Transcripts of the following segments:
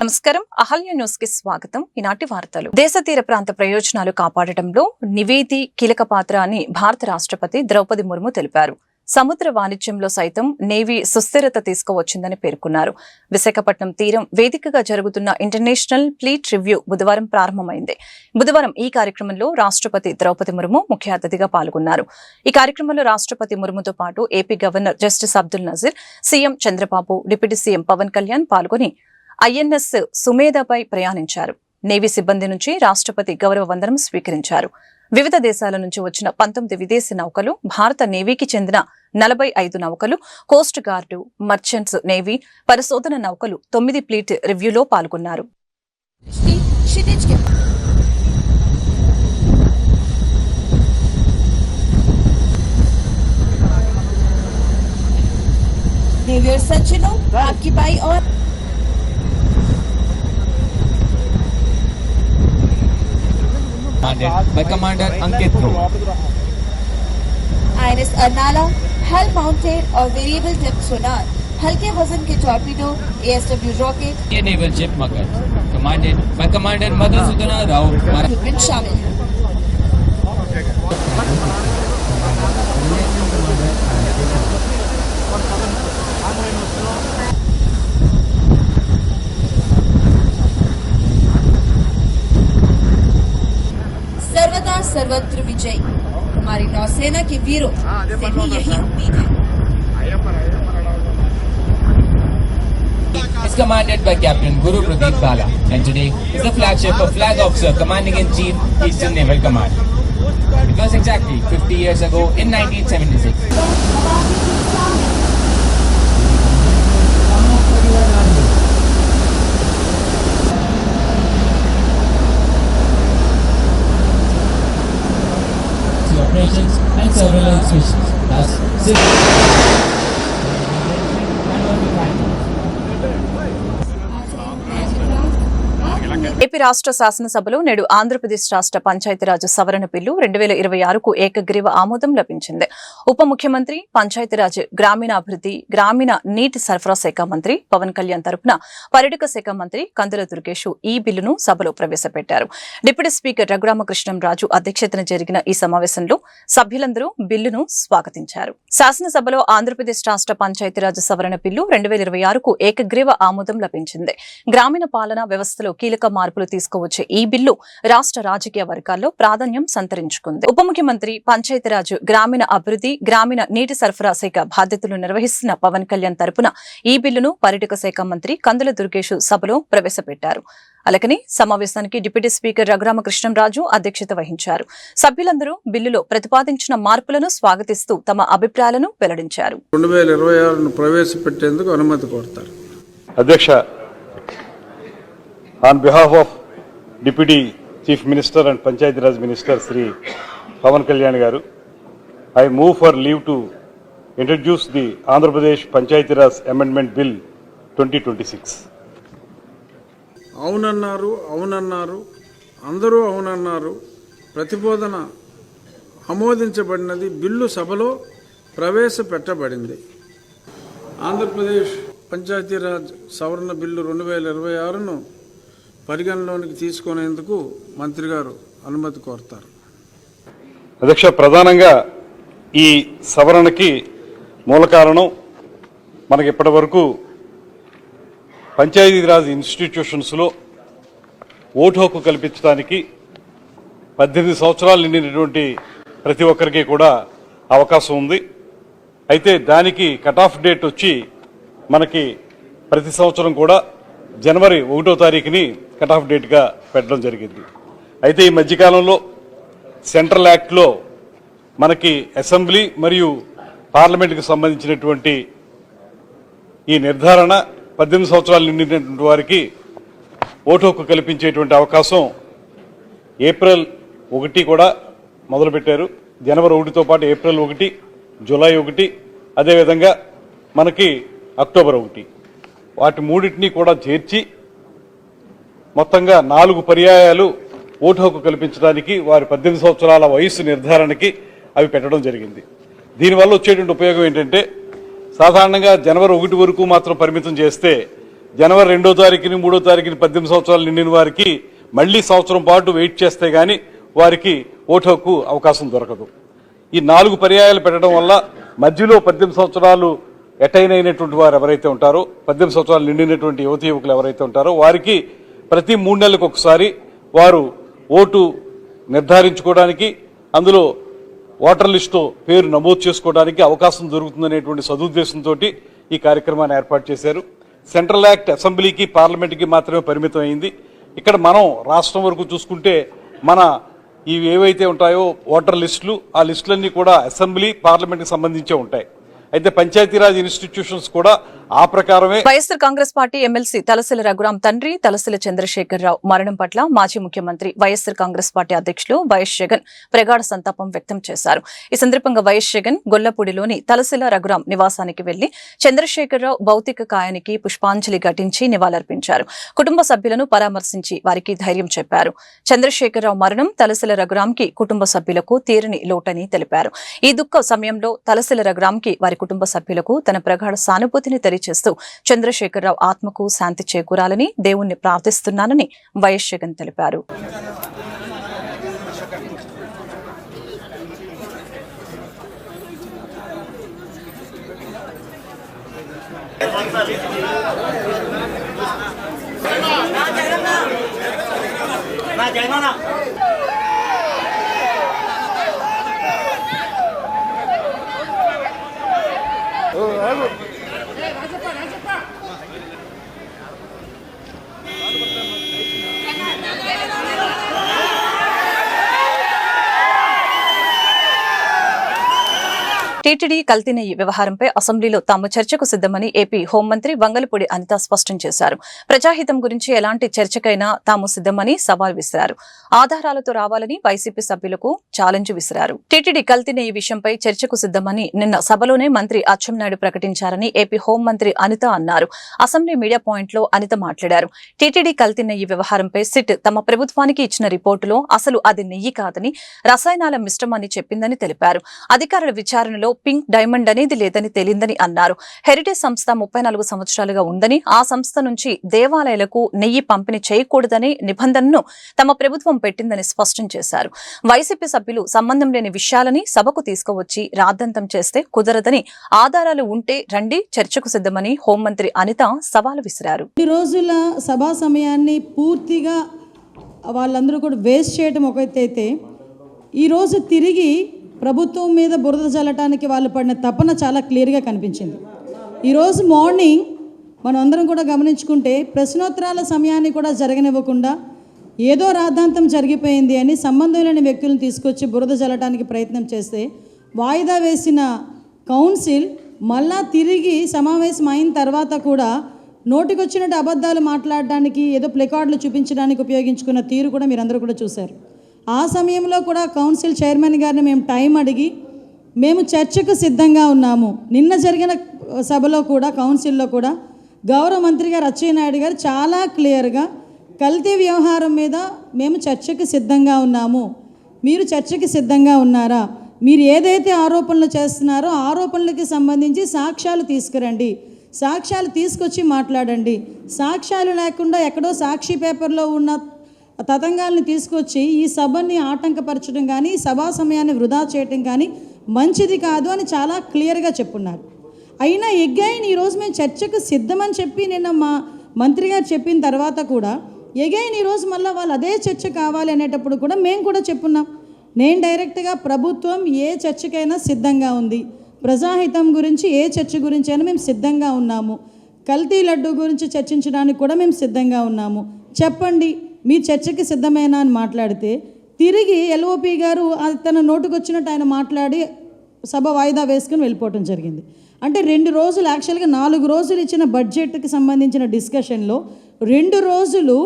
నమస్కారం. అహల్య న్యూస్ కి స్వాగతం. ఈనాటి వార్తలు. దేశ తీర ప్రాంత ప్రయోజనాలు కాపాడటంలో నివేది కీలక పాత్ర అని భారత రాష్ట్రపతి ద్రౌపది ముర్ము తెలిపారు. సముద్ర వాణిజ్యంలో సైతం నేవీ సుస్థిరత తీసుకువచ్చిందని పేర్కొన్నారు. విశాఖపట్నం తీరం వేదికగా జరుగుతున్న ఇంటర్నేషనల్ ఫ్లీట్ రివ్యూ బుధవారం ప్రారంభమైంది. బుధవారం ఈ కార్యక్రమంలో రాష్ట్రపతి ద్రౌపది ముర్ము ముఖ్య అతిథిగా పాల్గొన్నారు. ఈ కార్యక్రమంలో రాష్ట్రపతి ముర్ముతో పాటు AP governor justice Abdul Nazeer, CM Chandrababu, deputy CM Pawan Kalyan పాల్గొని ఐఎన్ఎస్ సుమేధపై ప్రయాణించారు. నేవీ సిబ్బంది నుంచి రాష్ట్రపతి గౌరవ వందనం స్వీకరించారు. వివిధ దేశాల నుంచి వచ్చిన 19 విదేశీ నౌకలు, భారత నేవీకి చెందిన 45 నౌకలు, కోస్ట్ గార్డు, మర్చెంట్స్ నేవీ, పరిశోధన నౌకలు 9 ఫ్లీట్ రివ్యూలో పాల్గొన్నారు. by Commander Ankit Dhruv. INS Arnala, hull mounted और variable depth sonar, हल्के वजन के torpedo, ASW rocket, Naval ship Magar, commanded by Commander Madhusudana Rao. Equipment शामिल है. सर्वदा सर्वत्र विजय. हमारी नौसेना के वीरों से भी यही उम्मीद है. Is commanded by Captain Guru Pradeep Bala, and today is the flagship of Flag Officer Commanding in Chief, Eastern Naval Command. It was exactly 50 years ago in 1976. Operations and surveillance missions. Thus, AP రాష్ట్ర శాసనసభలో నేడు ఆంధ్రప్రదేశ్ రాష్ట్ర పంచాయతీరాజ్ సవరణ bill 2026కు ఏకగ్రీవ ఆమోదం లభించింది. ఉప ముఖ్యమంత్రి, పంచాయతీరాజ్, గ్రామీణాభివృద్ధి, గ్రామీణ నీటి సరఫరా శాఖ మంత్రి పవన్ కళ్యాణ్ తరపున పర్యాటక శాఖ మంత్రి కందుల దుర్గేష్ ఈ బిల్లును సభలో ప్రవేశపెట్టారు. డిప్యూటీ స్పీకర్ రఘురామకృష్ణంరాజు అధ్యక్షతన జరిగిన ఈ సమావేశంలో సభ్యులందరూ బిల్లును స్వాగతించారు. శాసనసభలో ఆంధ్రప్రదేశ్ రాష్ట్ర పంచాయతీరాజ్ సవరణ బిల్లు 2026కు ఏకగ్రీవ ఆమోదం లభించింది. గ్రామీణ పాలనా వ్యవస్థలో కీలక మార్పులు తీసుకువచ్చే ఈ బిల్లు రాష్ట్ర రాజకీయ వర్గాల్లో ప్రాధాన్యం సంతరించుకుంది. ఉప ముఖ్యమంత్రి, పంచాయతీరాజ్, గ్రామీణ అభివృద్ధి, గ్రామీణ నీటి సరఫరా శాఖ బాధ్యతలు నిర్వహిస్తున్న పవన్ కళ్యాణ్ తరపున ఈ బిల్లును పర్యాటక శాఖ మంత్రి కందుల దుర్గేష్ సభలో ప్రవేశపెట్టారు. అలాగని సమావేశానికి డిప్యూటీ స్పీకర్ రఘురామకృష్ణంరాజు అధ్యక్షత వహించారు. సభ్యులందరూ బిల్లులో ప్రతిపాదించిన మార్పులను స్వాగతిస్తూ తమ అభిప్రాయాలను వెల్లడించారు. 2026ను ప్రవేశపెట్టేందుకు అనుమతి కోరుతారు. అధ్యక్ష, on behalf of Deputy Chief Minister and Panchayati Raj Minister Sri Pavan Kalyan garu, I move for leave to introduce the Andhra Pradesh Panchayati Raj Amendment Bill 2026. అవునన్నారు అందరూ అవునన్నారు. ప్రతిపాదన ఆమోదించబడినది. బిల్లు సభలో ప్రవేశపెట్టబడింది. ఆంధ్రప్రదేశ్ పంచాయతీరాజ్ సవరణ బిల్లు 2026ను పరిగణలోనికి తీసుకునేందుకు మంత్రి గారు అనుమతి కోరుతారు. అధ్యక్ష, ప్రధానంగా ఈ సవరణకి మూల కారణం మనకి ఇప్పటి వరకు పంచాయతీరాజ్ ఇన్స్టిట్యూషన్స్లో ఓటు హక్కు కల్పించడానికి 18 సంవత్సరాలు నిండినటువంటి ప్రతి ఒక్కరికి కూడా అవకాశం ఉంది. అయితే దానికి కట్ ఆఫ్ డేట్ వచ్చి మనకి ప్రతి సంవత్సరం కూడా జనవరి 1వ తారీఖుని కట్ ఆఫ్ డేట్గా పెట్టడం జరిగింది. అయితే ఈ మధ్యకాలంలో సెంట్రల్ యాక్ట్లో మనకి అసెంబ్లీ మరియు పార్లమెంట్కి సంబంధించినటువంటి ఈ నిర్ధారణ 18 సంవత్సరాలు నిండినటువంటి వారికి ఓటు హక్కు కల్పించేటువంటి అవకాశం ఏప్రిల్ 1 కూడా మొదలుపెట్టారు. జనవరి 1తో పాటు ఏప్రిల్ 1, జూలై 1, అదేవిధంగా మనకి అక్టోబర్ 1, వాటి మూడింటిని కూడా చేర్చి మొత్తంగా 4 పర్యాయాలు ఓటు హక్కు కల్పించడానికి వారి 18 సంవత్సరాల వయసు నిర్ధారణకి అవి పెట్టడం జరిగింది. దీనివల్ల వచ్చేటువంటి ఉపయోగం ఏంటంటే, సాధారణంగా జనవరి 1 వరకు మాత్రం పరిమితం చేస్తే జనవరి 2వ తారీఖుని 3వ తారీఖుని 18 సంవత్సరాలు నిండిన వారికి మళ్లీ సంవత్సరం పాటు వెయిట్ చేస్తే గాని వారికి ఓటు హక్కు అవకాశం దొరకదు. ఈ 4 పర్యాయాలు పెట్టడం వల్ల మధ్యలో 18 సంవత్సరాలు అటైన్ అయినటువంటి వారు ఎవరైతే ఉంటారో, 18 సంవత్సరాలు నిండినటువంటి యువతీ యువకులు ఎవరైతే ఉంటారో వారికి ప్రతి 3 నెలలకు ఒకసారి వారు ఓటు నిర్ధారించుకోవడానికి, అందులో ఓటర్ లిస్టులో పేరు నమోదు చేసుకోవడానికి అవకాశం దొరుకుతుందనేటువంటి సదుద్దేశంతో ఈ కార్యక్రమాన్ని ఏర్పాటు చేశారు. సెంట్రల్ యాక్ట్ అసెంబ్లీకి, పార్లమెంట్కి మాత్రమే పరిమితం అయింది. ఇక్కడ మనం రాష్ట్రం వరకు చూసుకుంటే మన ఇవి ఏవైతే ఉంటాయో ఓటర్ లిస్టులు, ఆ లిస్టులన్నీ కూడా అసెంబ్లీ, పార్లమెంట్కి సంబంధించే ఉంటాయి. అయితే పంచాయతీరాజ్ ఇన్స్టిట్యూషన్స్ కూడా ఆ ప్రకారమే. వైఎస్ఆర్ కాంగ్రెస్ పార్టీ ఎమ్మెల్సీ తలసిల రఘురాం తండ్రి తలసిల చంద్రశేఖరరావు మరణం పట్ల మాజీ ముఖ్యమంత్రి వైఎస్ఆర్ కాంగ్రెస్ పార్టీ అధ్యక్షులు వైఎస్ జగన్ ప్రగాఢ సంతాపం వ్యక్తం చేశారు. ఈ సందర్భంగా వైఎస్ జగన్ గొల్లపూడిలోని తలసిల రఘురాం నివాసానికి వెళ్లి చంద్రశేఖరరావు భౌతిక కాయానికి పుష్పాంజలి ఘటించి నివాళులర్పించారు. కుటుంబ సభ్యులను పరామర్శించి వారికి ధైర్యం చెప్పారు. చంద్రశేఖరరావు మరణం తలసిల రఘురాంకి కుటుంబ సభ్యులకు తీరని లోటని తెలిపారు. ఈ దుఃఖ సమయంలో తలసిల రఘురాంకి వారి కుటుంబ సభ్యులకు తన ప్రగాఢ సానుభూతిని తెలియజేస్తూ చంద్రశేఖరరావు ఆత్మకు శాంతి చేకూరాలని దేవుణ్ణి ప్రార్థిస్తున్నానని వైఎస్ జగన్ తెలిపారు. టీటీడీ కల్తీ నెయ్యి వ్యవహారంపై అసెంబ్లీలో తాము చర్చకు సిద్దమని ఏపీ హోంమంత్రి వంగలపూడి అనిత స్పష్టం చేశారు. ప్రజాహితం గురించి ఎలాంటి చర్చకైనా తాము సిద్దమని సవాల్ విసిరారు. ఆధారాలతో రావాలని వైసీపీ సభ్యులకు ఛాలెంజ్ విసిరారు. టీటీడీ కల్తీ నెయ్యి విషయంపై చర్చకు సిద్దమని నిన్న సభలోనే మంత్రి అచ్చెన్నాయుడు ప్రకటించారని ఏపీ హోంమంత్రి అనిత అన్నారు. అసెంబ్లీ మీడియా పాయింట్ లో అనిత మాట్లాడారు. టీటీడీ కల్తీ నెయ్యి వ్యవహారంపై సిట్ తమ ప్రభుత్వానికి ఇచ్చిన రిపోర్టులో అసలు అది నెయ్యి కాదని రసాయనాల మిశ్రమని చెప్పిందని తెలిపారు. అధికారుల విచారణలో పింక్ డైమండ్ అనేది లేదని తేలిందని అన్నారు. హెరిటేజ్ సంస్థ 34 సంవత్సరాలుగా ఉందని, ఆ సంస్థ నుంచి దేవాలయాలకు నెయ్యి పంపిణీ చేయకూడదనే నిబంధనను తమ ప్రభుత్వం పెట్టిందని స్పష్టం చేశారు. వైసీపీ సభ్యులు సంబంధం లేని విషయాలని సభకు తీసుకువచ్చి రాద్ధాంతం చేస్తే కుదరదని, ఆధారాలు ఉంటే రండి చర్చకు సిద్ధమని హోంమంత్రి అనిత సవాలు విసిరారు. ఈ రోజుల సభా సమయాన్ని పూర్తిగా వాళ్ళందరూ కూడా వేస్ట్ చేయడం ఒకటైతే, ఈరోజు తిరిగి ప్రభుత్వం మీద బురద చల్లటానికి వాళ్ళు పడిన తపన చాలా క్లియర్గా కనిపించింది. ఈరోజు మార్నింగ్ మనం అందరం కూడా గమనించుకుంటే ప్రశ్నోత్తరాల సమయాన్ని కూడా జరగనివ్వకుండా ఏదో రాద్ధాంతం జరిగిపోయింది అని సంబంధం లేని వ్యక్తులను తీసుకొచ్చి బురద చల్లటానికి ప్రయత్నం చేస్తే, వాయిదా వేసిన కౌన్సిల్ మళ్ళా తిరిగి సమావేశం అయిన తర్వాత కూడా నోటికొచ్చినట్టు అబద్ధాలు మాట్లాడడానికి, ఏదో ప్లెకార్డులు చూపించడానికి ఉపయోగించుకున్న తీరు కూడా మీరందరూ కూడా చూశారు. ఆ సమయంలో కూడా కౌన్సిల్ చైర్మన్ గారిని మేము టైం అడిగి మేము చర్చకు సిద్ధంగా ఉన్నాము. నిన్న జరిగిన సభలో కూడా, కౌన్సిల్లో కూడా గౌరవ మంత్రి గారు అచ్చెన్నాయుడు గారు చాలా క్లియర్గా కల్తీ వ్యవహారం మీద మేము చర్చకు సిద్ధంగా ఉన్నాము, మీరు చర్చకి సిద్ధంగా ఉన్నారా, మీరు ఏదైతే ఆరోపణలు చేస్తున్నారో ఆరోపణలకి సంబంధించి సాక్ష్యాలు తీసుకురండి, సాక్ష్యాలు తీసుకొచ్చి మాట్లాడండి, సాక్ష్యాలు లేకుండా ఎక్కడో సాక్షి పేపర్లో ఉన్న తతంగాల్ని తీసుకొచ్చి ఈ సభని ఆటంకపరచడం కానీ, సభా సమయాన్ని వృధా చేయటం కానీ మంచిది కాదు అని చాలా క్లియర్గా చెప్పున్నారు. అయినా ఎగైన్ ఈరోజు మేము చర్చకు సిద్ధమని చెప్పి నిన్న మా మంత్రి గారు చెప్పిన తర్వాత కూడా ఎగైన్ ఈరోజు మళ్ళీ వాళ్ళు అదే చర్చ కావాలి అనేటప్పుడు కూడా మేము కూడా చెప్పున్నాం. నేను డైరెక్ట్గా ప్రభుత్వం ఏ చర్చకైనా సిద్ధంగా ఉంది, ప్రజాహితం గురించి ఏ చర్చ గురించి అయినా మేము సిద్ధంగా ఉన్నాము, కల్తీ లడ్డు గురించి చర్చించడానికి కూడా మేము సిద్ధంగా ఉన్నాము, చెప్పండి మీరు చర్చకి సిద్ధమేనా అని మాట్లాడితే, తిరిగి ఎల్ఓపి గారు తన నోటుకొచ్చినట్టు ఆయన మాట్లాడి సభ వాయిదా వేసుకుని వెళ్ళిపోవటం జరిగింది. అంటే 2 రోజులు, యాక్చువల్గా 4 రోజులు ఇచ్చిన బడ్జెట్కి సంబంధించిన డిస్కషన్లో 2 రోజులు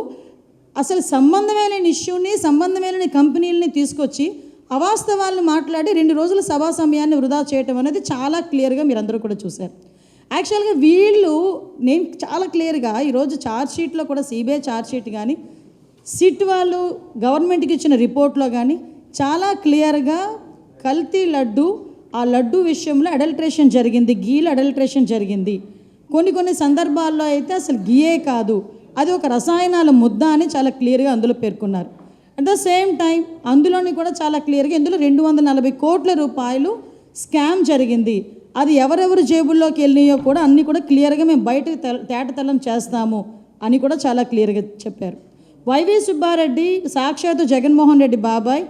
అసలు సంబంధమైన ఇష్యూని, సంబంధమైన కంపెనీలని తీసుకొచ్చి అవాస్తవాలను మాట్లాడి 2 రోజుల సభా సమయాన్ని వృధా చేయటం అనేది చాలా క్లియర్గా మీరందరూ కూడా చూశారు. యాక్చువల్గా వీళ్ళు, నేను చాలా క్లియర్గా ఈరోజు ఛార్జ్షీట్లో కూడా, సిబిఐ ఛార్జ్షీట్ కానీ సిట్ వాళ్ళు గవర్నమెంట్కి ఇచ్చిన రిపోర్ట్లో కానీ చాలా క్లియర్గా కల్తీ లడ్డు, ఆ లడ్డు విషయంలో అడల్ట్రేషన్ జరిగింది, గీల అడల్ట్రేషన్ జరిగింది, కొన్ని సందర్భాల్లో అయితే అసలు గియే కాదు, అది ఒక రసాయనాల ముద్ద అని చాలా క్లియర్గా అందులో పేర్కొన్నారు. అట్ ద సేమ్ టైం అందులోని కూడా చాలా క్లియర్గా ఇందులో 240 కోట్ల రూపాయలు స్కామ్ జరిగింది. అది ఎవరెవరు జేబుల్లోకి వెళ్ళినాయో కూడా అన్నీ కూడా క్లియర్గా మేము బయటకు తేటతెల్లం చేస్తాము అని కూడా చాలా క్లియర్గా చెప్పారు. వైవి సుబ్బారెడ్డి సాక్షాత్తు జగన్మోహన్ రెడ్డి బాబాయ్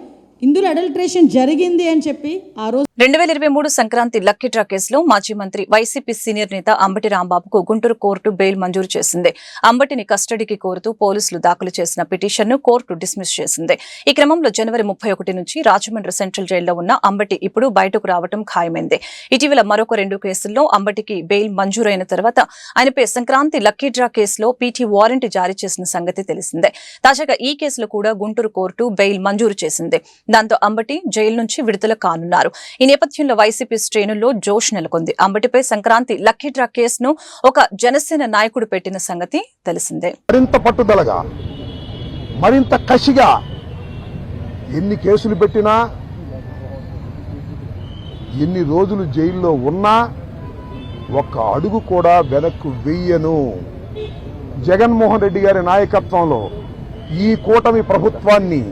ఇందులో అడల్ట్రేషన్ జరిగింది అని చెప్పి ఆ రోజు 2023 సంక్రాంతి లక్కీ డ్రా కేసులో మాజీ మంత్రి వైసీపీ సీనియర్ నేత అంబటి రాంబాబుకు గుంటూరు కోర్టు బెయిల్ మంజూరు చేసింది. అంబటిని కస్టడీకి కోరుతూ పోలీసులు దాఖలు చేసిన పిటిషన్ను కోర్టు డిస్మిస్ చేసింది. ఈ క్రమంలో జనవరి 31 నుంచి రాజమండ్రి సెంట్రల్ జైల్లో ఉన్న అంబటి ఇప్పుడు బయటకు రావడం ఖాయమైంది. ఇటీవల మరొక 2 కేసుల్లో అంబటికి బెయిల్ మంజూరైన తర్వాత ఆయనపై సంక్రాంతి లక్కీ డ్రా కేసులో పీటీ వారెంట్ జారీ చేసిన సంగతి తెలిసిందే. తాజాగా ఈ కేసులో కూడా గుంటూరు కోర్టు బెయిల్ మంజూరు చేసింది. దాంతో అంబటి జైలు నుంచి విడుదల కానున్నారు. ఈ నేపథ్యంలో వైసీపీ శ్రేణుల్లో జోష్ నెలకొంది. అంబటిపై సంక్రాంతి లక్కీ డ్రా కేసును ఒక జనసేన నాయకుడు పెట్టిన సంగతి తెలిసిందే. మరింత పట్టుదలగా, మరింత కసిగా ఎన్ని కేసులు పెట్టినా, ఎన్ని రోజులు జైల్లో ఉన్నా ఒక్క అడుగు కూడా వెనక్కు వెయ్యను. జగన్మోహన్ రెడ్డి గారి నాయకత్వంలో ఈ కూటమి ప్రభుత్వాన్ని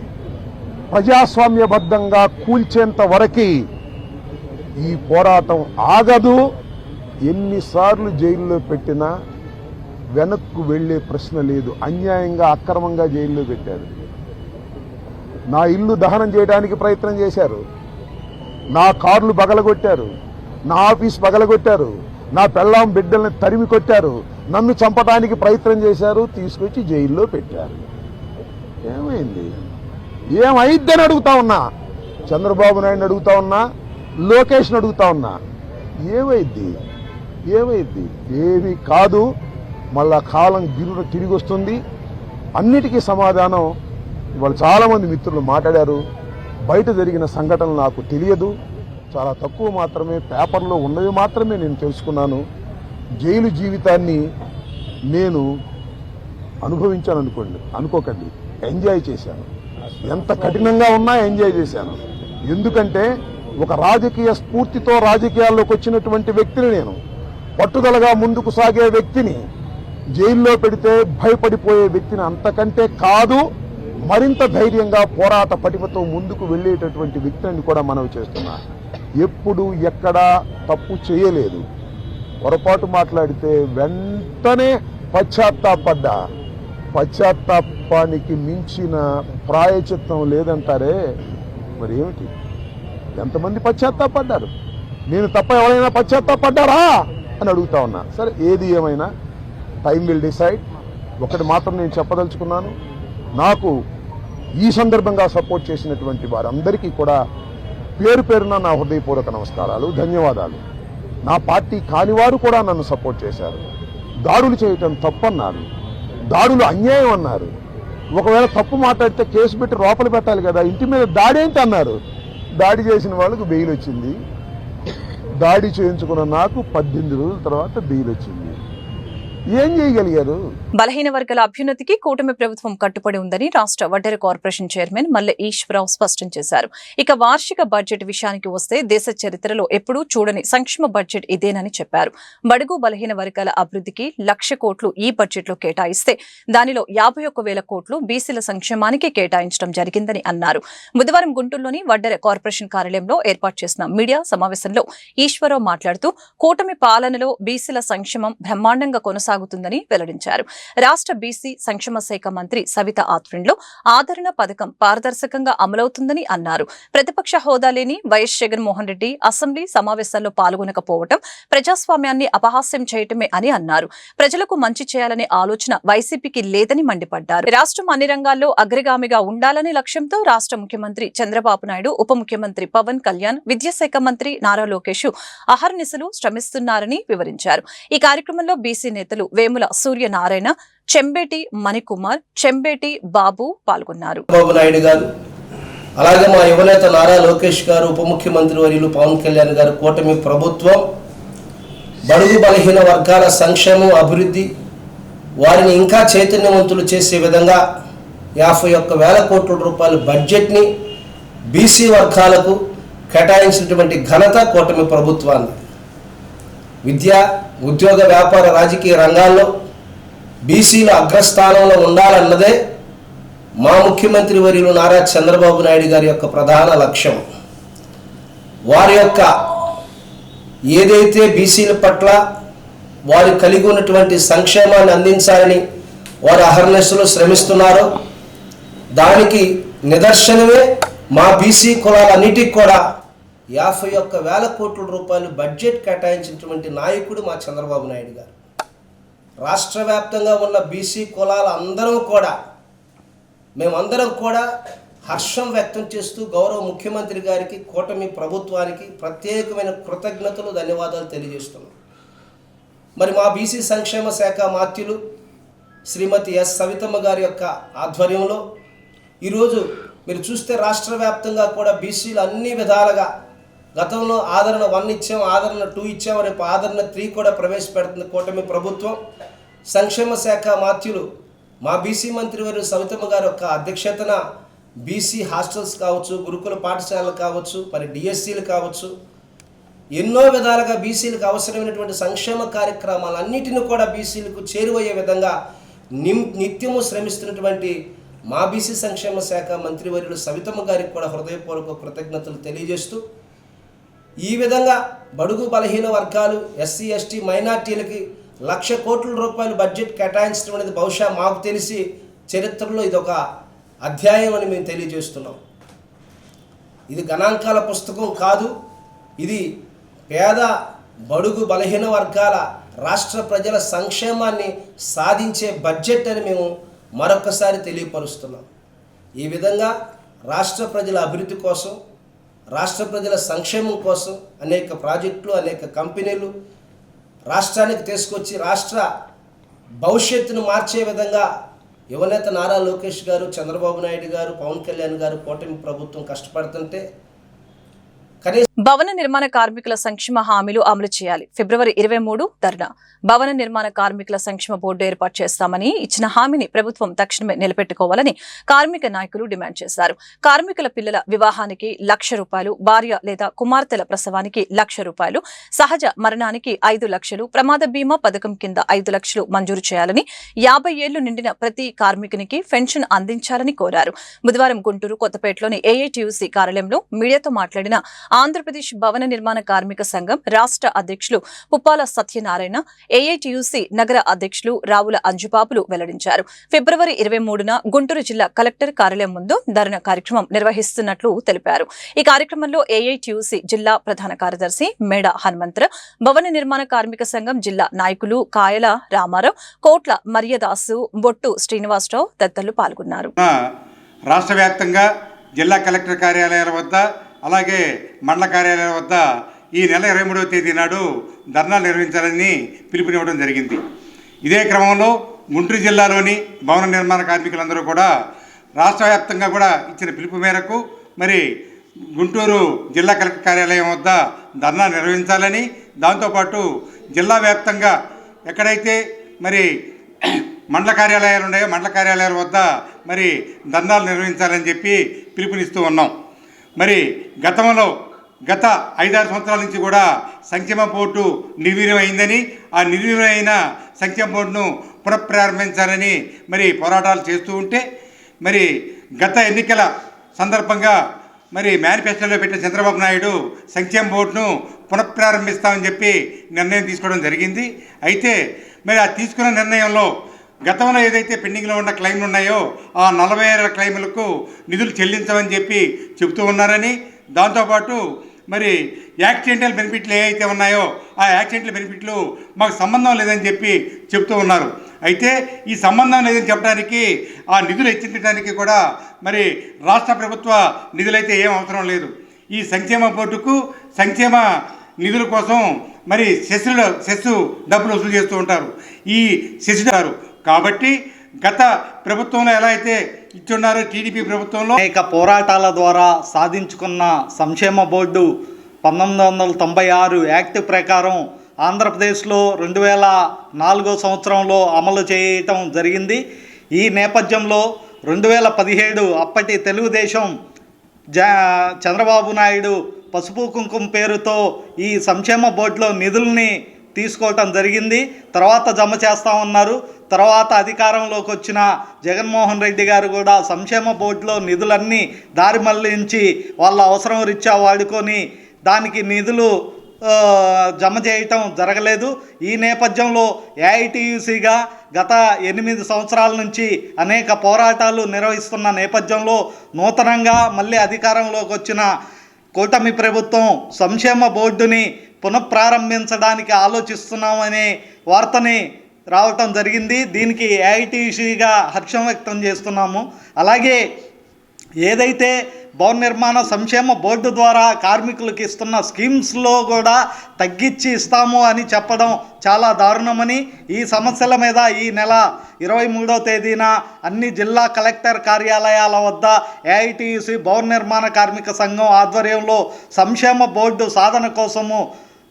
ప్రజాస్వామ్యబద్ధంగా కూల్చేంత వరకు ఈ పోరాటం ఆగదు. ఎన్నిసార్లు జైల్లో పెట్టినా వెనక్కు వెళ్లే ప్రశ్న లేదు. అన్యాయంగా అక్రమంగా జైల్లో పెట్టారు. నా ఇల్లు దహనం చేయడానికి ప్రయత్నం చేశారు, నా కార్లు బగలగొట్టారు, నా ఆఫీస్ బగలగొట్టారు, నా పెళ్ళాం బిడ్డల్ని తరిమి కొట్టారు, నన్ను చంపడానికి ప్రయత్నం చేశారు, తీసుకొచ్చి జైల్లో పెట్టారు. ఏమైంది? ఏమైద్దని అడుగుతా ఉన్నా. చంద్రబాబు నాయుడు అడుగుతా ఉన్నా, లోకేష్ని అడుగుతా ఉన్నా. ఏమైద్ది? ఏమీ కాదు. మళ్ళా కాలం గిరున తిరిగి వస్తుంది. అన్నిటికీ సమాధానం ఇవాళ చాలామంది మిత్రులు మాట్లాడారు. బయట జరిగిన సంఘటనలు నాకు తెలియదు, చాలా తక్కువ మాత్రమే, పేపర్లో ఉన్నవి మాత్రమే నేను తెలుసుకున్నాను. జైలు జీవితాన్ని నేను అనుకోకండి, ఎంజాయ్ చేశాను. ఎంత కఠినంగా ఉన్నా ఎంజాయ్ చేశాను. ఎందుకంటే ఒక రాజకీయ స్ఫూర్తితో రాజకీయాల్లోకి వచ్చినటువంటి వ్యక్తిని నేను, పట్టుదలగా ముందుకు సాగే వ్యక్తిని జైల్లో పెడితే భయపడిపోయే వ్యక్తిని అంతకంటే కాదు, మరింత ధైర్యంగా పోరాట పటిమతో ముందుకు వెళ్ళేటటువంటి వ్యక్తిని కూడా మనవి చేస్తున్నా. ఎప్పుడు ఎక్కడా తప్పు చేయలేదు. పొరపాటు మాట్లాడితే వెంటనే పశ్చాత్తాపానికి మించిన ప్రాయచిత్తం లేదంటారే, మరి ఏమిటి? ఎంతమంది పశ్చాత్తాపడ్డారు? నేను తప్ప ఎవరైనా పశ్చాత్తాపడ్డారా అని అడుగుతా ఉన్నా. సరే, ఏది ఏమైనా టైం విల్ డిసైడ్. ఒకటి మాత్రం నేను చెప్పదలుచుకున్నాను, నాకు ఈ సందర్భంగా సపోర్ట్ చేసినటువంటి వారందరికీ కూడా పేరు పేరున నా హృదయపూర్వక నమస్కారాలు, ధన్యవాదాలు. నా పార్టీ కానివారు కూడా నన్ను సపోర్ట్ చేశారు. దాడులు చేయటం తప్పన్నారు, దాడులు అన్యాయం అన్నారు. ఒకవేళ తప్పు మాట్లాడితే కేసు పెట్టి లోపల పెట్టాలి కదా, ఇంటి మీద దాడి ఏంటి అన్నారు. దాడి చేసిన వాళ్ళకు బెయిల్ వచ్చింది. దాడి చేయించుకున్న నాకు 18 రోజుల తర్వాత బెయిల్ వచ్చింది. ఏం చేయగలిగారు? బలహీన వర్గాల అభ్యున్నతికి కూటమి ప్రభుత్వం కట్టుబడి ఉందని రాష్ట్ర వడ్డెర కార్పొరేషన్ చైర్మన్ మల్లె ఈశ్వరరావు స్పష్టం చేశారు. ఇక వార్షిక బడ్జెట్ విషయానికి వస్తే దేశ చరిత్రలో ఎప్పుడూ చూడని సంక్షేమ బడ్జెట్ ఇదేనని చెప్పారు. బడుగు బలహీన వర్గాల అభివృద్ధికి 1,00,000 కోట్లు ఈ బడ్జెట్ లో కేటాయిస్తే దానిలో 51,000 కోట్లు బీసీల సంక్షేమానికి కేటాయించడం జరిగిందని అన్నారు. బుధవారం గుంటూరులోని వడ్డెర కార్పొరేషన్ కార్యాలయంలో ఏర్పాటు చేసిన మీడియా సమావేశంలో ఈశ్వరరావు మాట్లాడుతూ కూటమి పాలనలో బీసీల సంక్షేమం బ్రహ్మాండంగా కొనసాగుతుందని వెల్లడించారు. రాష్ట్ర బీసీ సంక్షేమ శాఖ మంత్రి సవిత ఆధ్వర్యంలో ఆదరణ పథకం పారదర్శకంగా అమలవుతుందని అన్నారు. ప్రతిపక్ష హోదా లేని వైఎస్ జగన్మోహన్ రెడ్డి అసెంబ్లీ సమావేశాల్లో పాల్గొనకపోవడం ప్రజాస్వామ్యాన్ని అపహాస్యం చేయటమే అని అన్నారు. ప్రజలకు మంచి చేయాలనే ఆలోచన వైసీపీకి లేదని మండిపడ్డారు. రాష్ట్రం అన్ని రంగాల్లో అగ్రగామిగా ఉండాలనే లక్ష్యంతో రాష్ట్ర ముఖ్యమంత్రి చంద్రబాబు నాయుడు, ఉప ముఖ్యమంత్రి పవన్ కళ్యాణ్, విద్యాశాఖ మంత్రి నారా లోకేష్ అహర్నిశలు శ్రమిస్తున్నారని వివరించారు. ఈ కార్యక్రమంలో బీసీ నేతలు వేముల సూర్యనారాయణ, చెంబేటి మణికుమార్, చెంబేటి బాబు పాల్గొన్నారు. బాబు నాయుడు గారు, అలాగే మా యువనేత నారా లోకేష్ గారు, ఉప ముఖ్యమంత్రి వర్యులు పవన్ కళ్యాణ్ గారు, కూటమి ప్రభుత్వం బడుగు బలహీన వర్గాల సంక్షేమం, అభివృద్ధి, వారిని ఇంకా చైతన్యవంతులు చేసే విధంగా 51,000 కోట్ల రూపాయల బడ్జెట్ని బీసీ వర్గాలకు కేటాయించినటువంటి ఘనత కూటమి ప్రభుత్వాన్ని. విద్య, ఉద్యోగ, వ్యాపార, రాజకీయ రంగాల్లో బీసీలు అగ్రస్థానంలో ఉండాలన్నదే మా ముఖ్యమంత్రి వర్యులు నారా చంద్రబాబు నాయుడు గారి యొక్క ప్రధాన లక్ష్యం. వారి యొక్క ఏదైతే బీసీల పట్ల వారు కలిగి ఉన్నటువంటి సంక్షేమాన్ని అందించాలని వారు అహర్నిశలు శ్రమిస్తున్నారో దానికి నిదర్శనమే మా బీసీ కులాలన్నిటికి కూడా 51,000 కోట్ల రూపాయలు బడ్జెట్ కేటాయించినటువంటి నాయకుడు మా చంద్రబాబు నాయుడు గారు. రాష్ట్ర వ్యాప్తంగా ఉన్న బీసీ మేమందరం కూడా హర్షం వ్యక్తం చేస్తూ గౌరవ ముఖ్యమంత్రి గారికి, కూటమి ప్రభుత్వానికి ప్రత్యేకమైన కృతజ్ఞతలు, ధన్యవాదాలు తెలియజేస్తున్నాం. మరి మా బీసీ సంక్షేమ శాఖ మాత్యులు శ్రీమతి ఎస్ సవితమ్మ గారి యొక్క ఆధ్వర్యంలో ఈరోజు మీరు చూస్తే రాష్ట్ర వ్యాప్తంగా కూడా బీసీలు అన్ని విధాలుగా గతంలో ఆదరణ 1 ఇచ్చాం, ఆదరణ 2 ఇచ్చాం, రేపు ఆదరణ 3 కూడా ప్రవేశపెడుతుంది కూటమి ప్రభుత్వం. సంక్షేమ శాఖ మాత్యులు మా బీసీ మంత్రివర్యులు సవితమ్మ గారి యొక్క అధ్యక్షతన బీసీ హాస్టల్స్ కావచ్చు, గురుకుల పాఠశాలలు కావచ్చు, మరి డిఎస్సీలు కావచ్చు, ఎన్నో విధాలుగా బీసీలకు అవసరమైనటువంటి సంక్షేమ కార్యక్రమాలన్నిటిని కూడా బీసీలకు చేరువయ్యే విధంగా నిత్యము శ్రమిస్తున్నటువంటి మా బీసీ సంక్షేమ శాఖ మంత్రివర్యులు సవితమ్మ గారికి కూడా హృదయపూర్వక కృతజ్ఞతలు తెలియజేస్తూ, ఈ విధంగా బడుగు బలహీన వర్గాలు, ఎస్సీ ఎస్టీ మైనార్టీలకి 1,00,000 కోట్ల రూపాయలు బడ్జెట్ కేటాయించడం అనేది బహుశా మాకు తెలిసి చరిత్రలో ఇదొక అధ్యాయం అని మేము తెలియజేస్తున్నాం. ఇది గణాంకాల పుస్తకం కాదు, ఇది పేద బడుగు బలహీన వర్గాల రాష్ట్ర ప్రజల సంక్షేమాన్ని సాధించే బడ్జెట్ అని మేము మరొకసారి తెలియపరుస్తున్నాం. ఈ విధంగా రాష్ట్ర ప్రజల అభివృద్ధి కోసం, రాష్ట్ర ప్రజల సంక్షేమం కోసం అనేక ప్రాజెక్టులు, అనేక కంపెనీలు రాష్ట్రానికి తీసుకొచ్చి రాష్ట్ర భవిష్యత్తును మార్చే విధంగా యువనేత నారా లోకేష్ గారు, చంద్రబాబు నాయుడు గారు, పవన్ కళ్యాణ్ గారు, కూటమి ప్రభుత్వం కష్టపడుతుంటే భవన నిర్మాణ కార్మికుల సంక్షేమ హామీలు అమలు చేయాలి. ఫిబ్రవరి 23 ధర్నా. భవన నిర్మాణ కార్మికుల సంక్షేమ బోర్డు ఏర్పాటు చేస్తామని ఇచ్చిన హామీని ప్రభుత్వం తక్షణమే నిలబెట్టుకోవాలని కార్మిక నాయకులు డిమాండ్ చేశారు. కార్మికుల పిల్లల వివాహానికి 1,00,000 రూపాయలు, భార్య లేదా కుమార్తెల ప్రసవానికి 1,00,000 రూపాయలు, సహజ మరణానికి 5 లక్షలు, ప్రమాద బీమా పథకం కింద 5 లక్షలు మంజూరు చేయాలని, 50 ఏళ్లు నిండిన ప్రతి కార్మికునికి పెన్షన్ అందించాలని కోరారు. బుధవారం గుంటూరు కొత్తపేటలోని ఏఐటీయూసీ కార్యాలయంలో మీడియాతో మాట్లాడిన ఆంధ్రప్రదేశ్ భవన నిర్మాణ కార్మిక సంఘం రాష్ట్ర అధ్యక్షులు పుప్పాల సత్యనారాయణ, ఏఐటీయూసీ నగర అధ్యక్షులు రావుల అంజుబాబులు వెల్లడించారు. ఫిబ్రవరి 23న గుంటూరు జిల్లా కలెక్టర్ కార్యాలయం ముందు ధర్నా కార్యక్రమం నిర్వహిస్తున్నట్లు తెలిపారు. ఈ కార్యక్రమంలో ఏఐటీయూసీ జిల్లా ప్రధాన కార్యదర్శి మేడ హనుమంతరావు, భవన నిర్మాణ కార్మిక సంఘం జిల్లా నాయకులు కాయల రామారావు, కోట్ల మరియదాసు, బొట్టు శ్రీనివాసరావు తదితరులు పాల్గొన్నారు. రాష్ట్ర వ్యాప్తంగా జిల్లా కలెక్టర్ కార్యాలయాల వద్ద, అలాగే మండల కార్యాలయాల వద్ద ఈ నెల 23వ తేదీ నాడు ధర్నా నిర్వహించాలని పిలుపునివ్వడం జరిగింది. ఇదే క్రమంలో గుంటూరు జిల్లాలోని భవన నిర్మాణ కార్మికులందరూ కూడా రాష్ట్ర వ్యాప్తంగా కూడా ఇచ్చిన పిలుపు మేరకు మరి గుంటూరు జిల్లా కలెక్టర్ కార్యాలయం వద్ద ధర్నా నిర్వహించాలని, దాంతోపాటు జిల్లా వ్యాప్తంగా ఎక్కడైతే మరి మండల కార్యాలయాలు ఉన్నాయో మండల కార్యాలయాల వద్ద మరి ధర్నాలు నిర్వహించాలని చెప్పి పిలుపునిస్తూ ఉన్నాం. మరి గత 5-6 సంవత్సరాల నుంచి కూడా సంక్షేమ బోర్డు నిర్వీర్యం అయిందని, ఆ నిర్వీర్యమైన సంక్షేమ బోర్డును పునఃప్రారంభించాలని మరి పోరాటాలు చేస్తూ ఉంటే, మరి గత ఎన్నికల సందర్భంగా మరి మేనిఫెస్టోలో పెట్టిన చంద్రబాబు నాయుడు సంక్షేమ బోర్డును పునఃప్రారంభిస్తామని చెప్పి నిర్ణయం తీసుకోవడం జరిగింది. అయితే మరి ఆ తీసుకున్న నిర్ణయంలో గతంలో ఏదైతే పెండింగ్లో ఉన్న క్లెయిమ్లు ఉన్నాయో ఆ 46 క్లెయిములకు నిధులు చెల్లించమని చెప్పి చెబుతూ ఉన్నారని, దాంతోపాటు మరి యాక్సిడెంటల్ బెనిఫిట్లు ఏవైతే ఉన్నాయో ఆ యాక్సిడెంటల్ బెనిఫిట్లు మాకు సంబంధం లేదని చెప్పి చెబుతూ ఉన్నారు. అయితే ఈ సంబంధం లేదని చెప్పడానికి, ఆ నిధులు హెచ్చించడానికి కూడా మరి రాష్ట్ర ప్రభుత్వ నిధులైతే ఏం అవసరం లేదు. ఈ సంక్షేమ బోర్డుకు సంక్షేమ నిధుల కోసం మరి సెస్ డబ్బులు వసూలు చేస్తూ ఉంటారు. ఈ సెస్ కాబట్టి గత ప్రభుత్వంలో ఎలా అయితే ఇచ్చున్నారో టీడీపీ ప్రభుత్వంలో అనేక పోరాటాల ద్వారా సాధించుకున్న సంక్షేమ బోర్డు 1996 యాక్ట్ ప్రకారం ఆంధ్రప్రదేశ్లో 2004 సంవత్సరంలో అమలు చేయటం జరిగింది. ఈ నేపథ్యంలో 2017 అప్పటి తెలుగుదేశం చంద్రబాబు నాయుడు పసుపు కుంకుమ పేరుతో ఈ సంక్షేమ బోర్డులో నిధుల్ని తీసుకోవటం జరిగింది. తర్వాత జమ చేస్తామన్నారు. తర్వాత అధికారంలోకి వచ్చిన జగన్మోహన్ రెడ్డి గారు కూడా సంక్షేమ బోర్డులో నిధులన్నీ దారి మళ్లించి వాళ్ళ అవసరం రీత్యా వాడుకొని దానికి నిధులు జమ చేయటం జరగలేదు. ఈ నేపథ్యంలో ఏఐటీయూసీగా గత 8 సంవత్సరాల నుంచి అనేక పోరాటాలు నిర్వహిస్తున్న నేపథ్యంలో నూతనంగా మళ్ళీ అధికారంలోకి వచ్చిన కూటమి ప్రభుత్వం సంక్షేమ బోర్డుని పునఃప్రారంభించడానికి ఆలోచిస్తున్నామనే వార్తని రావటం జరిగింది. దీనికి ఏఐటీయూసీగా హర్షం వ్యక్తం చేస్తున్నాము. అలాగే ఏదైతే భవన నిర్మాణ సంక్షేమ బోర్డు ద్వారా కార్మికులకు ఇస్తున్న స్కీమ్స్లో కూడా తగ్గించి ఇస్తాము అని చెప్పడం చాలా దారుణమని, ఈ సమస్యల మీద ఈ నెల 23వ తేదీన అన్ని జిల్లా కలెక్టర్ కార్యాలయాల వద్ద ఏఐటీయూసీ భవన నిర్మాణ కార్మిక సంఘం ఆధ్వర్యంలో సంక్షేమ బోర్డు సాధన కోసము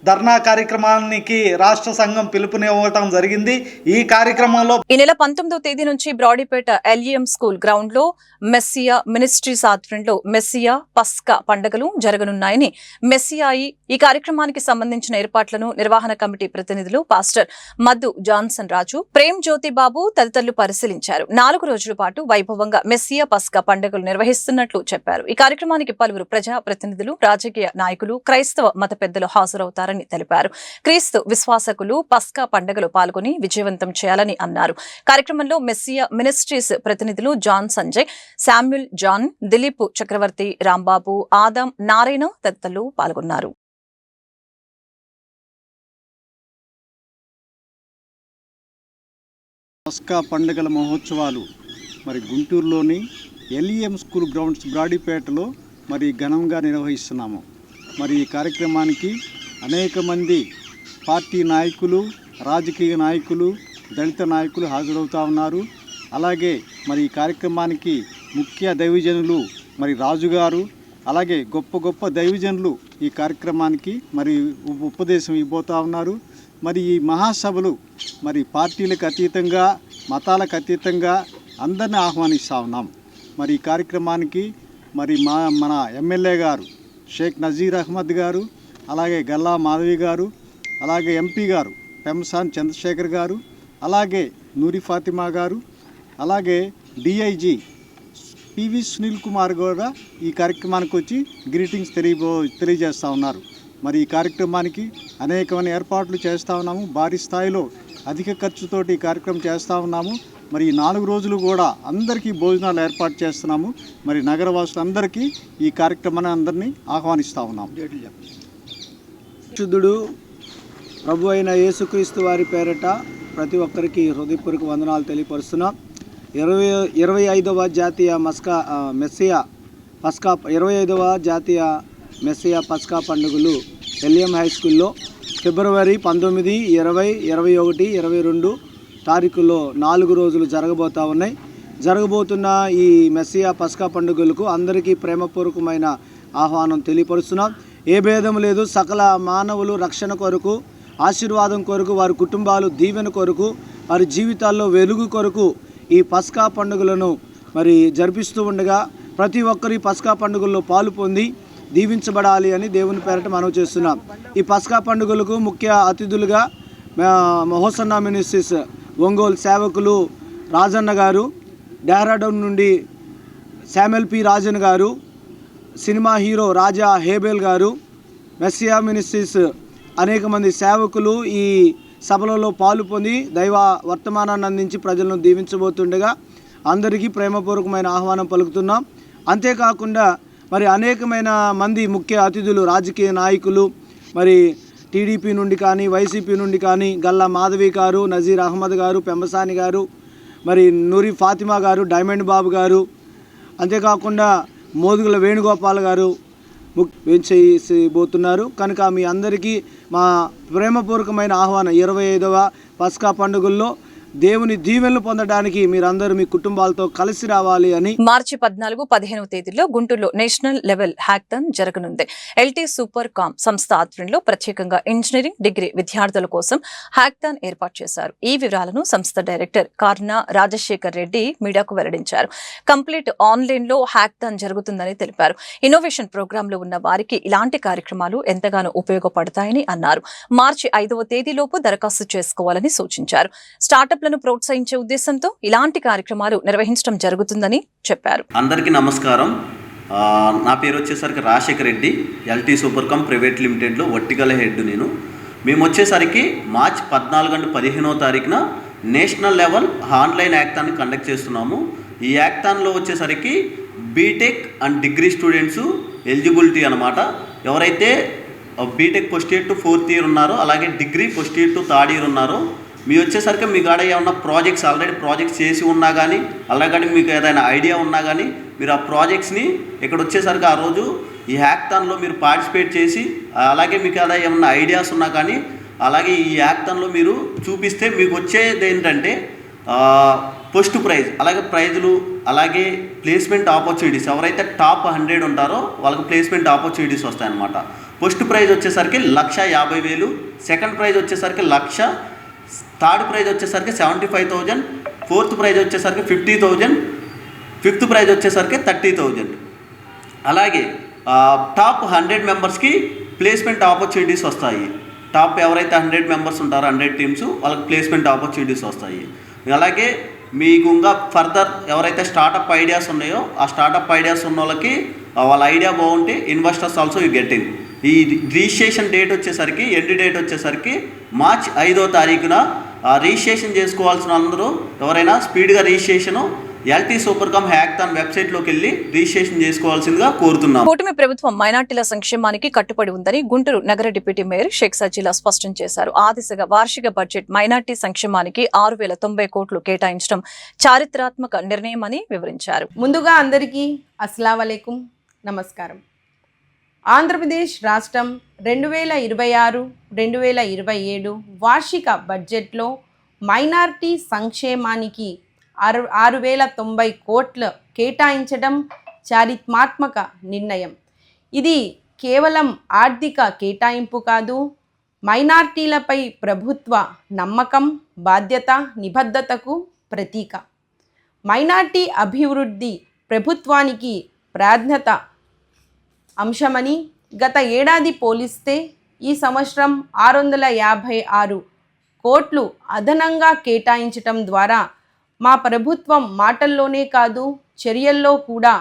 ధర్నా కార్యక్రమానికి రాష్ట్ర సంఘం పిలుపునివ్వటం జరిగింది. ఈ కార్యక్రమంలో ఈ నెల 19వ తేదీ నుంచి బ్రాడీపేట ఎల్ఈఎం స్కూల్ గ్రౌండ్ లో మెస్సియా మినిస్ట్రీస్ ఆధ్వర్యంలో మెస్సియా పస్కా పండుగలు జరగనున్నాయని మెస్సియాయి ఈ కార్యక్రమానికి సంబంధించిన ఏర్పాట్లను నిర్వహణ కమిటీ ప్రతినిధులు పాస్టర్ మద్దు జాన్సన్ రాజు, ప్రేమ్ జ్యోతి బాబు తదితరులు పరిశీలించారు. 4 రోజుల పాటు వైభవంగా మెస్సియా పస్కా పండుగలు నిర్వహిస్తున్నట్లు చెప్పారు. ఈ కార్యక్రమానికి పలువురు ప్రజా ప్రతినిధులు, రాజకీయ నాయకులు, క్రైస్తవ మత పెద్దలు హాజరవుతారు తెలిపారు. క్రీస్తు విశ్వాసకులు పస్కా పండుగలో పాల్గొని విజయవంతం చేయాలని అన్నారు. కార్యక్రమంలో మెస్సియా మినిస్ట్రీస్ ప్రతినిధులు John Sanjay, Samuel John, Dilip Chakravarthi, Rambabu, Adam, Narayana తదితరులు పాల్గొన్నారు. పస్కా పండుగల మహోత్సవాలు మరి గుంటూరులోని ఎల్ఈఎం స్కూల్ గ్రౌండ్స్ బ్రాడీపేటలో మరి ఘనంగా నిర్వహిస్తున్నాము. మరి ఈ కార్యక్రమానికి అనేక మంది పార్టీ నాయకులు, రాజకీయ నాయకులు, దళిత నాయకులు హాజరవుతూ ఉన్నారు. అలాగే మరి ఈ కార్యక్రమానికి ముఖ్య దైవజనులు మరి రాజుగారు, అలాగే గొప్ప గొప్ప దైవజనులు ఈ కార్యక్రమానికి మరి ఉపదేశం ఇవ్వబోతూ ఉన్నారు. మరి ఈ మహాసభలు మరి పార్టీలకు అతీతంగా, మతాలకు అతీతంగా అందరిని ఆహ్వానిస్తూ ఉన్నాం. మరి ఈ కార్యక్రమానికి మరి మన ఎమ్మెల్యే గారు షేక్ నజీర్ అహ్మద్ గారు, అలాగే గల్లా మాధవి గారు, అలాగే ఎంపీ గారు పెంసాన్ చంద్రశేఖర్ గారు, అలాగే నూరి ఫాతిమా గారు, అలాగే డిఐజీ పివి సునీల్ కుమార్ కూడా ఈ కార్యక్రమానికి వచ్చి గ్రీటింగ్స్ తెలియజేస్తూ ఉన్నారు. మరి ఈ కార్యక్రమానికి అనేకమైన ఏర్పాట్లు చేస్తూ ఉన్నాము. భారీ స్థాయిలో అధిక ఖర్చుతోటి ఈ కార్యక్రమం చేస్తూ ఉన్నాము. మరి ఈ 4 రోజులు కూడా అందరికీ భోజనాలు ఏర్పాటు చేస్తున్నాము. మరి నగరవాసులందరికీ ఈ కార్యక్రమాన్ని అందరినీ ఆహ్వానిస్తూ ఉన్నాము. శుద్ధుడు ప్రభు అయిన యేసుక్రీస్తు వారి పేరిట ప్రతి ఒక్కరికి హృదయపూర్వక వందనాలు తెలియపరుస్తున్నాం. 25వ జాతీయ మెస్సియా పస్కా పండుగలు ఎల్ఈఎం హై స్కూల్లో ఫిబ్రవరి 19, 20, 21, 22 తారీఖుల్లో 4 రోజులు జరగబోతూ ఉన్నాయి. జరగబోతున్న ఈ మెస్సియా పస్కా పండుగలకు అందరికీ ప్రేమపూర్వకమైన ఆహ్వానం తెలియపరుస్తున్నాం. ఏ భేదం లేదు. సకల మానవులు రక్షణ కొరకు, ఆశీర్వాదం కొరకు, వారి కుటుంబాలు దీవెన కొరకు, వారి జీవితాల్లో వెలుగు కొరకు ఈ పస్కా పండుగలను మరి జరిపిస్తూ ఉండగా ప్రతి ఒక్కరు ఈ పస్కా పండుగల్లో పాలు పొంది దీవించబడాలి అని దేవుని పేరట మనవి చేస్తున్నాం. ఈ పస్కా పండుగలకు ముఖ్య అతిథులుగా హోసన్నా మినిస్ట్రీస్ ఒంగోలు సేవకులు రాజన్న గారు, డెహ్రాడూన్ నుండి శామ్యుల్ పి రాజన్ గారు, సినిమా హీరో రాజా హేబెల్ గారు, మెస్సియా మినిస్ట్రీస్ అనేక మంది సేవకులు ఈ సభలలో పాలు పొంది దైవ వర్తమానాన్ని అందించి ప్రజలను దీవించబోతుండగా అందరికీ ప్రేమపూర్వకమైన ఆహ్వానం పలుకుతున్నాం. అంతేకాకుండా మరి అనేకమైన మంది ముఖ్య అతిథులు, రాజకీయ నాయకులు, మరి టీడీపీ నుండి కానీ, వైసీపీ నుండి కానీ గల్లా మాధవి గారు, నజీర్ అహ్మద్ గారు, పెంబసాని గారు, మరి నూరి ఫాతిమా గారు, డైమండ్ బాబు గారు, అంతేకాకుండా మోదుగుల వేణుగోపాల్ గారు వేయించబోతున్నారు. కనుక మీ అందరికీ మా ప్రేమపూర్వకమైన ఆహ్వానం 25వ పస్కా పండుగల్లో దేవుని దీవెనలు పొందడానికి మీరందరూ మీ కుటుంబాలతో కలిసి రావాలి అని. మార్చి 14-15 తేదీల్లో గుంటూరులో నేషనల్ లెవెల్ హ్యాక్థాన్ జరగనుంది. ఎల్టీ సూపర్ కామ్ సంస్థ ఆధ్వర్యంలో ప్రత్యేకంగా ఇంజనీరింగ్ డిగ్రీ విద్యార్థుల కోసం హ్యాక్థాన్ ఏర్పాటు చేశారు. ఈ వివరాలను సంస్థ డైరెక్టర్ కార్నా రాజశేఖర్ రెడ్డి మీడియాకు వెల్లడించారు. కంప్లీట్ ఆన్లైన్ లో హ్యాక్థాన్ జరుగుతుందని తెలిపారు. ఇన్నోవేషన్ ప్రోగ్రామ్ లో ఉన్న వారికి ఇలాంటి కార్యక్రమాలు ఎంతగానో ఉపయోగపడతాయని అన్నారు. మార్చి 5వ తేదీలోపు దరఖాస్తు చేసుకోవాలని సూచించారు. స్టార్టప్లను ప్రోత్సహించే ఉద్దేశంతో ఇలాంటి కార్యక్రమాలు నిర్వహించడం జరుగుతుందని చెప్పారు. అందరికీ నమస్కారం. నా పేరు వచ్చేసరికి Rajasekhar Reddy, L T super Com private లిమిటెడ్లో వర్టికల్ హెడ్. మేము వచ్చేసరికి మార్చి 14 అండ్ 15వ తారీఖున నేషనల్ లెవెల్ ఆన్లైన్ యాక్థాన్ని కండక్ట్ చేస్తున్నాము. ఈ యాక్థాన్లో వచ్చేసరికి B Tech and degree students eligibility అనమాట. ఎవరైతే B Tech first year to 4th year ఉన్నారో, అలాగే degree first year to 3rd year ఉన్నారో, మీ వచ్చేసరికి మీ కాడ ఏమన్నా ప్రాజెక్ట్స్ ఆల్రెడీ ప్రాజెక్ట్స్ చేసి ఉన్నా కానీ, అలాగే మీకు ఏదైనా ఐడియా ఉన్నా కానీ, మీరు ఆ ప్రాజెక్ట్స్ని ఇక్కడ వచ్చేసరికి ఆ రోజు ఈ హ్యాక్థాన్లో మీరు పార్టిసిపేట్ చేసి, అలాగే మీకు ఏమన్నా ఐడియాస్ ఉన్నా కానీ, అలాగే ఈ హ్యాక్థాన్లో మీరు చూపిస్తే మీకు వచ్చేది ఏంటంటే ఫస్ట్ ప్రైజ్, అలాగే ప్రైజులు, అలాగే ప్లేస్మెంట్ ఆపర్చునిటీస్. ఎవరైతే టాప్ 100 ఉంటారో వాళ్ళకి ప్లేస్మెంట్ ఆపర్చునిటీస్ వస్తాయన్నమాట. ఫస్ట్ ప్రైజ్ వచ్చేసరికి 1,50,000, సెకండ్ ప్రైజ్ వచ్చేసరికి 1,00,000, థర్డ్ ప్రైజ్ వచ్చేసరికి 75,000, ఫోర్త్ ప్రైజ్ వచ్చేసరికి 50,000, ఫిఫ్త్ ప్రైజ్ వచ్చేసరికి 30,000. అలాగే టాప్ 100 మెంబర్స్కి ప్లేస్మెంట్ ఆపర్చునిటీస్ వస్తాయి. టాప్ ఎవరైతే 100 మెంబర్స్ ఉంటారో 100 టీమ్స్ వాళ్ళకి ప్లేస్మెంట్ ఆపర్చునిటీస్ వస్తాయి. అలాగే మీకు ఇంకా ఫర్దర్ ఎవరైతే స్టార్టప్ ఐడియాస్ ఉన్నాయో ఆ స్టార్టప్ ఐడియాస్ ఉన్న వాళ్ళకి వాళ్ళ ఐడియా బాగుంటే ఇన్వెస్టర్స్ ఆల్సో యూ గెట్టింగ్. ఈ రిజిస్ట్రేషన్ డేట్ వచ్చేసరికి ఎండ్ డేట్ వచ్చేసరికి మార్చి 5వ తారీఖున రిజిస్ట్రేషన్ చేసుకోవాల్సిన అందరూ ఎవరైనా స్పీడ్గా registration LT super com hackathon వెబ్సైట్లోకి వెళ్ళి రిజిస్ట్రేషన్ చేసుకోవాల్సిందిగా కోరుతున్నాం. కూటమి ప్రభుత్వం మైనార్టీల సంక్షేమానికి కట్టుబడి ఉందని గుంటూరు నగర డిప్యూటీ మేయర్ షేక్ సజీలా స్పష్టం చేశారు. ఆ దిశగా వార్షిక బడ్జెట్ మైనార్టీ సంక్షేమానికి 6,090 కోట్లు కేటాయించడం చారిత్రాత్మక నిర్ణయమని వివరించారు. ముందుగా అందరికీ అస్సలాము అలైకుం, నమస్కారం. ఆంధ్రప్రదేశ్ రాష్ట్రం 2026-2027 వార్షిక బడ్జెట్లో మైనార్టీ సంక్షేమానికి 6,090 కోట్లు కేటాయించడం చారిత్రాత్మక నిర్ణయం. ఇది కేవలం ఆర్థిక కేటాయింపు కాదు, మైనార్టీలపై ప్రభుత్వ నమ్మకం, బాధ్యత, నిబద్ధతకు ప్రతీక. మైనార్టీ అభివృద్ధి ప్రభుత్వానికి ప్రాధాన్యత అంశమని గత ఏడాది పోలిస్తే ఈ సంవత్సరం 656 కోట్లు అదనంగా కేటాయించటం ద్వారా మా ప్రభుత్వం మాటల్లోనే కాదు చర్యల్లో కూడా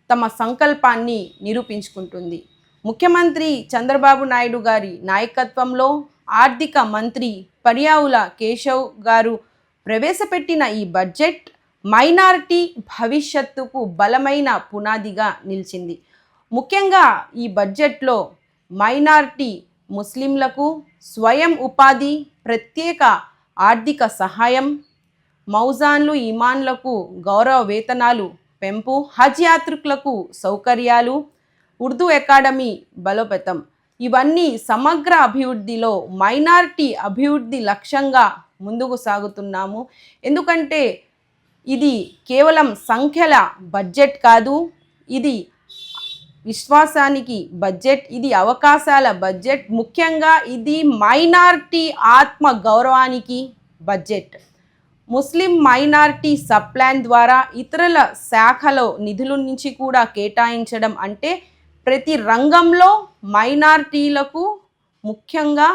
తమ సంకల్పాన్ని నిరూపించుకుంటుంది. ముఖ్యమంత్రి చంద్రబాబు నాయుడు గారి నాయకత్వంలో ఆర్థిక మంత్రి పర్యావుల కేశవ్ గారు ప్రవేశపెట్టిన ఈ బడ్జెట్ మైనారిటీ భవిష్యత్తుకు బలమైన పునాదిగా నిలిచింది. ముఖ్యంగా ఈ బడ్జెట్లో మైనారిటీ ముస్లింలకు స్వయం ఉపాధి, ప్రత్యేక ఆర్థిక సహాయం, మౌజాన్లు ఇమాన్లకు గౌరవ వేతనాలు పెంపు, హజ్ యాత్రికులకు సౌకర్యాలు, ఉర్దూ అకాడమీ బలోపేతం, ఇవన్నీ సమగ్ర అభివృద్ధిలో మైనారిటీ అభివృద్ధి లక్ష్యంగా ముందుకు సాగుతున్నాము. ఎందుకంటే ఇది కేవలం సంఖ్యల బడ్జెట్ కాదు, ఇది విశ్వాసానికి బడ్జెట్, ఇది అవకాశాల బడ్జెట్, ముఖ్యంగా ఇది మైనారిటీ ఆత్మ గౌరవానికి బడ్జెట్. ముస్లిం మైనారిటీ సబ్ ప్లాన్ ద్వారా ఇతరుల శాఖలో నిధుల నుంచి కూడా కేటాయించడం అంటే ప్రతి రంగంలో మైనారిటీలకు ముఖ్యంగా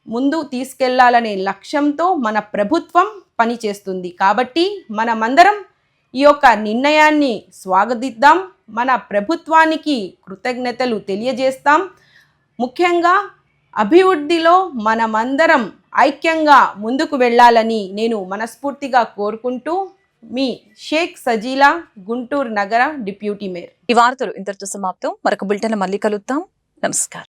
ముందు తీసుకెళ్లాలనే లక్ష్యంతో మన ప్రభుత్వం పనిచేస్తుంది. కాబట్టి మనమందరం ఈ యొక్క నిర్ణయాన్ని స్వాగతిద్దాం, మన ప్రభుత్వానికి కృతజ్ఞతలు తెలియజేస్తాం. ముఖ్యంగా అభివృద్ధిలో మనమందరం ఐక్యంగా ముందుకు వెళ్ళాలని నేను మనస్ఫూర్తిగా కోరుకుంటూ మీ షేక్ సజీలా, గుంటూరు నగర డిప్యూటీ మేయర్. ఈ వార్తలు ఇంతటితో సమాప్తం. మరొక బులెటిన్ మళ్ళీ కలుద్దాం. నమస్కారం.